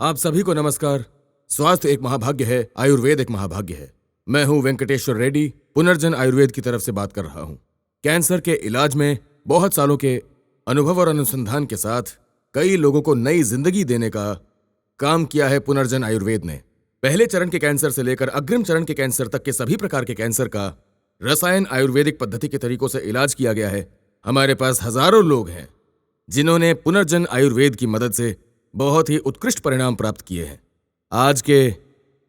आप सभी को नमस्कार। स्वास्थ्य एक महाभाग्य है, आयुर्वेद एक महाभाग्य है। मैं हूं वेंकटेश्वर रेड्डी, पुनर्जन आयुर्वेद की तरफ से बात कर रहा हूं। कैंसर के इलाज में बहुत सालों के अनुभव और अनुसंधान के साथ कई लोगों को नई जिंदगी देने का काम किया है पुनर्जन आयुर्वेद ने। पहले चरण के कैंसर से लेकर अग्रिम चरण के कैंसर तक के सभी प्रकार के कैंसर का रसायन आयुर्वेदिक पद्धति के तरीकों से इलाज किया गया है। हमारे पास हजारों लोग हैं जिन्होंने पुनर्जन आयुर्वेद की मदद से बहुत ही उत्कृष्ट परिणाम प्राप्त किए हैं। आज के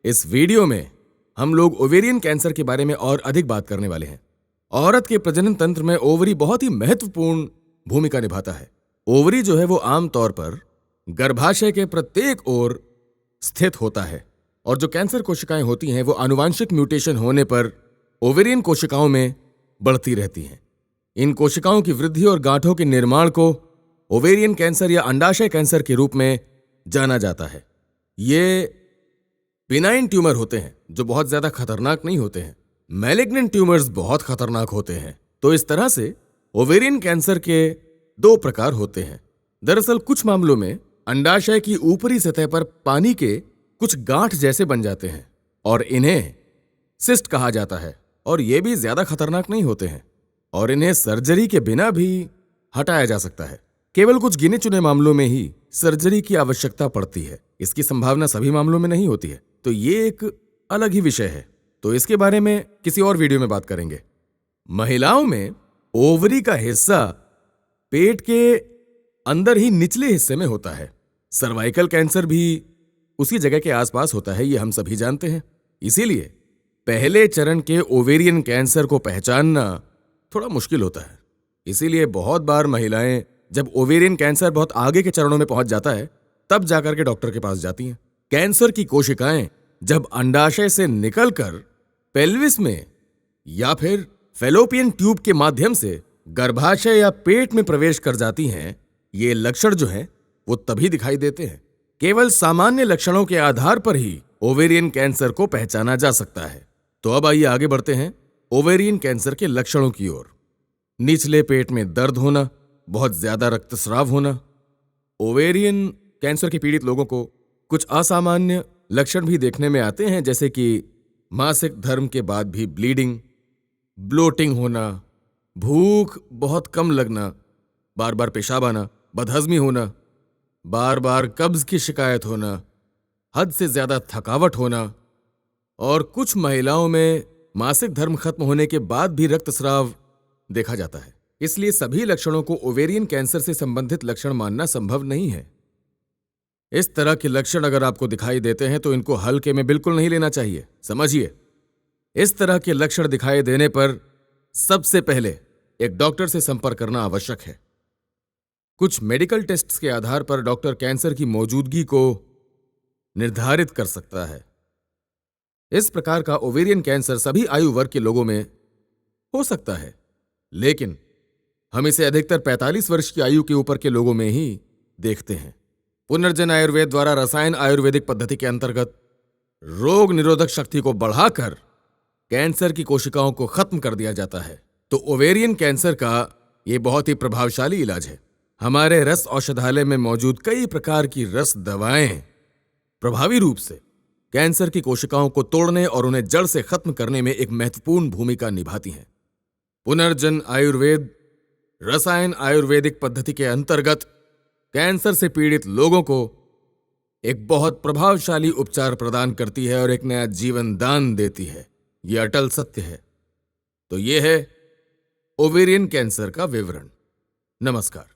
इस वीडियो में हम लोग ओवेरियन कैंसर के बारे में और अधिक बात करने वाले हैं। औरत के प्रजनन तंत्र में ओवरी बहुत ही महत्वपूर्ण भूमिका निभाता है। ओवरी जो है वो आमतौर पर गर्भाशय के प्रत्येक ओर स्थित होता है और जो कैंसर कोशिकाएं होती हैं वो आनुवांशिक म्यूटेशन होने पर ओवेरियन कोशिकाओं में बढ़ती रहती हैं। इन कोशिकाओं की वृद्धि और गांठों के निर्माण को ओवेरियन कैंसर या अंडाशय कैंसर के रूप में जाना जाता है। ये बिनाइन ट्यूमर होते हैं जो बहुत ज्यादा खतरनाक नहीं होते हैं। मैलिग्नेंट ट्यूमर्स बहुत खतरनाक होते हैं। तो इस तरह से ओवेरियन कैंसर के दो प्रकार होते हैं। दरअसल कुछ मामलों में अंडाशय की ऊपरी सतह पर पानी के कुछ गांठ जैसे बन जाते हैं और इन्हें सिस्ट कहा जाता है और ये भी ज्यादा खतरनाक नहीं होते हैं और इन्हें सर्जरी के बिना भी हटाया जा सकता है। केवल कुछ गिने चुने मामलों में ही सर्जरी की आवश्यकता पड़ती है। इसकी संभावना सभी मामलों में नहीं होती है। तो ये एक अलग ही विषय है, तो इसके बारे में किसी और वीडियो में बात करेंगे। महिलाओं में ओवरी का हिस्सा पेट के अंदर ही निचले हिस्से में होता है। सर्वाइकल कैंसर भी उसी जगह के आसपास होता है, ये हम सभी जानते हैं। इसीलिए पहले चरण के ओवेरियन कैंसर को पहचानना थोड़ा मुश्किल होता है। इसीलिए बहुत बार महिलाएं जब ओवेरियन कैंसर बहुत आगे के चरणों में पहुंच जाता है तब जाकर के डॉक्टर के पास जाती हैं। कैंसर की कोशिकाएं जब अंडाशय से निकलकर पेल्विस में या फिर फैलोपियन ट्यूब के माध्यम से गर्भाशय या पेट में प्रवेश कर जाती हैं, ये लक्षण जो हैं वो तभी दिखाई देते हैं। केवल सामान्य लक्षणों के आधार पर ही ओवेरियन कैंसर को पहचाना जा सकता है। तो अब आइए आगे बढ़ते हैं ओवेरियन कैंसर के लक्षणों की ओर। निचले पेट में दर्द होना, बहुत ज्यादा रक्तस्राव होना। ओवेरियन कैंसर के पीड़ित लोगों को कुछ असामान्य लक्षण भी देखने में आते हैं, जैसे कि मासिक धर्म के बाद भी ब्लीडिंग, ब्लोटिंग होना, भूख बहुत कम लगना, बार बार पेशाब आना, बदहजमी होना, बार बार कब्ज की शिकायत होना, हद से ज्यादा थकावट होना और कुछ महिलाओं में मासिक धर्म खत्म होने के बाद भी रक्तस्राव देखा जाता है। इसलिए सभी लक्षणों को ओवेरियन कैंसर से संबंधित लक्षण मानना संभव नहीं है। इस तरह के लक्षण अगर आपको दिखाई देते हैं तो इनको हल्के में बिल्कुल नहीं लेना चाहिए। समझिए, इस तरह के लक्षण दिखाई देने पर सबसे पहले एक डॉक्टर से संपर्क करना आवश्यक है। कुछ मेडिकल टेस्ट्स के आधार पर डॉक्टर कैंसर की मौजूदगी को निर्धारित कर सकता है। इस प्रकार का ओवेरियन कैंसर सभी आयु वर्ग के लोगों में हो सकता है, लेकिन हम इसे अधिकतर 45 वर्ष की आयु के ऊपर के लोगों में ही देखते हैं। पुनर्जन आयुर्वेद द्वारा रसायन आयुर्वेदिक पद्धति के अंतर्गत रोग निरोधक शक्ति को बढ़ाकर कैंसर की कोशिकाओं को खत्म कर दिया जाता है। तो ओवेरियन कैंसर का यह बहुत ही प्रभावशाली इलाज है। हमारे रस औषधालय में मौजूद कई प्रकार की रस दवाएं प्रभावी रूप से कैंसर की कोशिकाओं को तोड़ने और उन्हें जड़ से खत्म करने में एक महत्वपूर्ण भूमिका निभाती हैं। पुनर्जन आयुर्वेद रसायन आयुर्वेदिक पद्धति के अंतर्गत कैंसर से पीड़ित लोगों को एक बहुत प्रभावशाली उपचार प्रदान करती है और एक नया जीवन दान देती है। यह अटल सत्य है। तो यह है ओवेरियन कैंसर का विवरण। नमस्कार।